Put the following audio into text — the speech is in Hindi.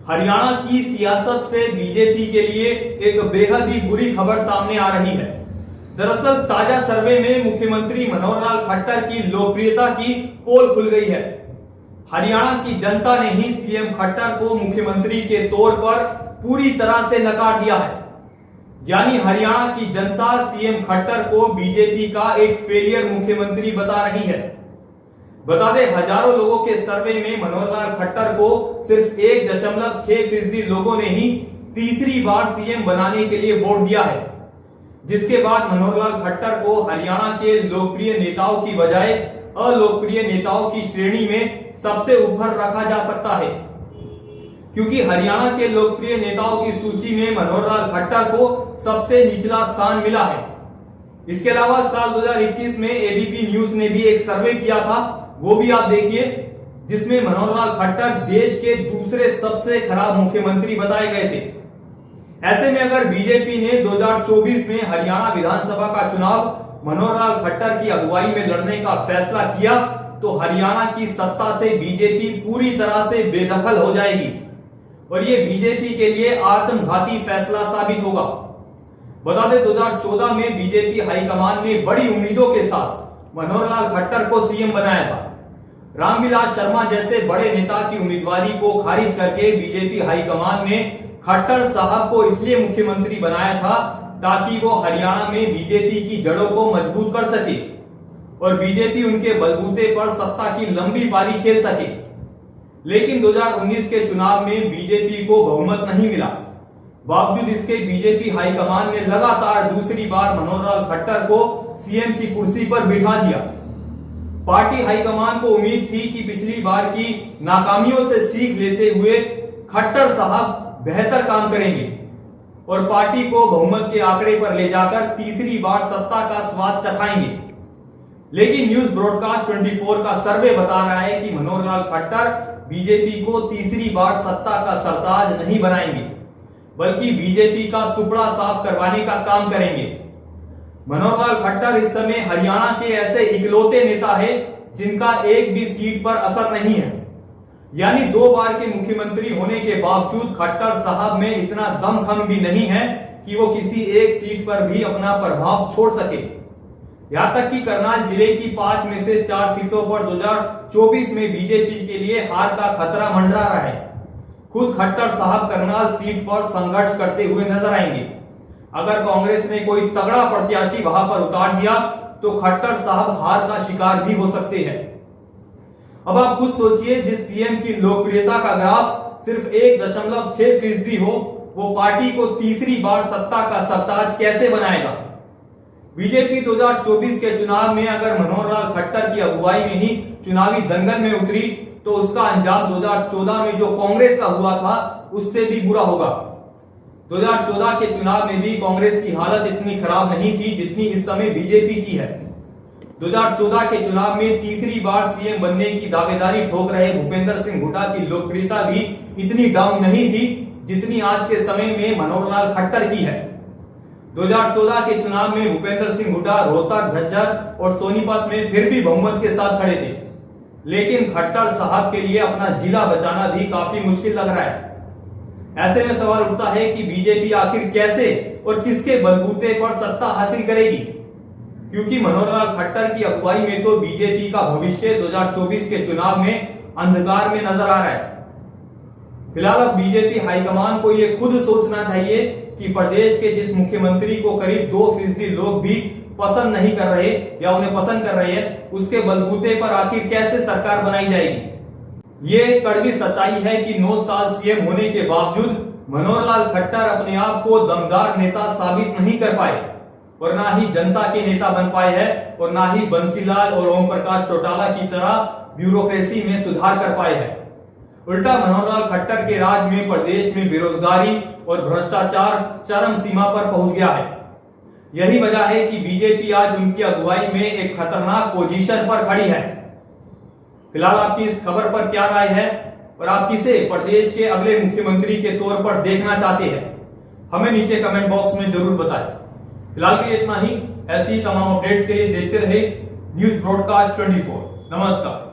हरियाणा की सियासत से बीजेपी के लिए एक बेहद ही बुरी खबर सामने आ रही है। दरअसल ताजा सर्वे में मुख्यमंत्री मनोहर लाल खट्टर की लोकप्रियता की पोल खुल गई है। हरियाणा की जनता ने ही सीएम खट्टर को मुख्यमंत्री के तौर पर पूरी तरह से नकार दिया है। यानी हरियाणा की जनता सीएम खट्टर को बीजेपी का एक फेलियर मुख्यमंत्री बता रही है। बता दें, हजारों लोगों के सर्वे में मनोहर लाल खट्टर को सिर्फ 1.6% लोगों ने ही तीसरी बार सीएम बनाने के लिए वोट दिया है, जिसके बाद मनोहर लाल खट्टर को हरियाणा के लोकप्रिय नेताओं की बजाय अलोकप्रिय नेताओं की श्रेणी में सबसे ऊपर रखा जा सकता है, क्योंकि हरियाणा के लोकप्रिय नेताओं की सूची में मनोहर लाल खट्टर को सबसे निचला स्थान मिला है। इसके अलावा साल 2021 में एबीपी न्यूज ने भी एक सर्वे किया था, वो भी आप देखिए, जिसमें मनोहर लाल खट्टर देश के दूसरे सबसे खराब मुख्यमंत्री बताए गए थे। ऐसे में अगर बीजेपी ने 2024 में हरियाणा विधानसभा का चुनाव मनोहर लाल खट्टर की अगुवाई में लड़ने का फैसला किया तो हरियाणा की सत्ता से बीजेपी पूरी तरह से बेदखल हो जाएगी और ये बीजेपी के लिए आत्मघाती फैसला साबित होगा। बता दें, 2014 में बीजेपी हाईकमान ने बड़ी उम्मीदों के साथ मनोहर लाल खट्टर को सीएम बनाया था। रामविलास शर्मा जैसे बड़े नेता की उम्मीदवारी को खारिज करके बीजेपी हाईकमान ने खट्टर साहब को इसलिए मुख्यमंत्री बनाया था ताकि वो हरियाणा में बीजेपी की जड़ों को मजबूत कर सके और बीजेपी उनके बलबूते पर सत्ता की लंबी पारी खेल सके। लेकिन 2019 के चुनाव में बीजेपी को बहुमत नहीं मिला। बावजूद इसके बीजेपी हाईकमान ने लगातार दूसरी बार मनोहर लाल खट्टर को सीएम की कुर्सी पर बिठा दिया। पार्टी हाईकमान को उम्मीद थी कि पिछली बार की नाकामियों से सीख लेते हुए खट्टर साहब बेहतर काम करेंगे और पार्टी को बहुमत के आंकड़े पर ले जाकर तीसरी बार सत्ता का स्वाद चखाएंगे। लेकिन न्यूज ब्रॉडकास्ट 24 का सर्वे बता रहा है कि मनोहर लाल खट्टर बीजेपी को तीसरी बार सत्ता का सरताज नहीं बनाएंगे, बल्कि बीजेपी का सुपड़ा साफ करवाने का काम करेंगे। मनोहर लाल खट्टर इस समय हरियाणा के ऐसे इकलौते नेता है जिनका एक भी सीट पर असर नहीं है। यानी 2 बार के मुख्यमंत्री होने के बावजूद खट्टर साहब में इतना दमखम भी नहीं है कि वो किसी एक सीट पर भी अपना प्रभाव छोड़ सके। यहां तक कि करनाल जिले की 5 में से 4 सीटों पर 2024 में बीजेपी के लिए हार का खतरा मंडरा रहा है। खुद खट्टर साहब करनाल सीट पर संघर्ष करते हुए नजर आएंगे। अगर कांग्रेस ने कोई तगड़ा प्रत्याशी वहां पर उतार दिया तो खट्टर साहब हार का शिकार भी हो सकते हैं। अब आप खुद सोचिए, जिस सीएम की लोकप्रियता का ग्राफ सिर्फ 1.6% हो, वो पार्टी को तीसरी बार सत्ता का सरताज कैसे बनाएगा। बीजेपी 2024 के चुनाव में अगर मनोहर लाल खट्टर की अगुवाई में ही चुनावी दंगल में उतरी तो उसका अंजाम 2014 में जो कांग्रेस का हुआ था उससे भी बुरा होगा। 2014 के चुनाव में भी कांग्रेस की हालत इतनी खराब नहीं थी जितनी इस समय बीजेपी की है। 2014 के चुनाव में तीसरी बार सीएम बनने की दावेदारी ठोक रहे भूपेंद्र सिंह हुड्डा की लोकप्रियता भी इतनी डाउन नहीं थी जितनी आज के समय में मनोहर लाल खट्टर की है। 2014 के चुनाव में भूपेंद्र सिंह हुड्डा रोहतक, झज्जर और सोनीपत में फिर भी बहुमत के साथ खड़े थे, लेकिन खट्टर साहब के लिए अपना जिला बचाना भी काफी मुश्किल लग रहा है। ऐसे में सवाल उठता है कि बीजेपी आखिर कैसे और किसके बलबूते पर सत्ता हासिल करेगी, क्योंकि मनोहर लाल खट्टर की अगुवाई में तो बीजेपी का भविष्य 2024 के चुनाव में अंधकार में नजर आ रहा है। फिलहाल अब बीजेपी हाईकमान को यह खुद सोचना चाहिए कि प्रदेश के जिस मुख्यमंत्री को करीब 2% लोग भी पसंद नहीं कर रहे या उन्हें पसंद कर रहे हैं, उसके बलबूते पर आखिर कैसे सरकार बनाई जाएगी। ये कड़वी सच्चाई है कि 9 साल सीएम होने के बावजूद मनोहर लाल खट्टर अपने आप को दमदार नेता साबित नहीं कर पाए और ना ही जनता के नेता बन पाए हैं और ना ही बंसीलाल और ओम प्रकाश चौटाला की तरह ब्यूरोक्रेसी में सुधार कर पाए हैं। उल्टा मनोहर लाल खट्टर के राज में प्रदेश में बेरोजगारी और भ्रष्टाचार चरम सीमा पर पहुंच गया है। यही वजह है कि बीजेपी आज उनकी अगुवाई में एक खतरनाक पोजीशन पर खड़ी है। फिलहाल आपकी इस खबर पर क्या राय है और आप किसे प्रदेश के अगले मुख्यमंत्री के तौर पर देखना चाहते हैं, हमें नीचे कमेंट बॉक्स में जरूर बताएं। फिलहाल के लिए इतना ही। ऐसी तमाम अपडेट्स के लिए देखते रहे न्यूज ब्रॉडकास्ट 24। नमस्कार।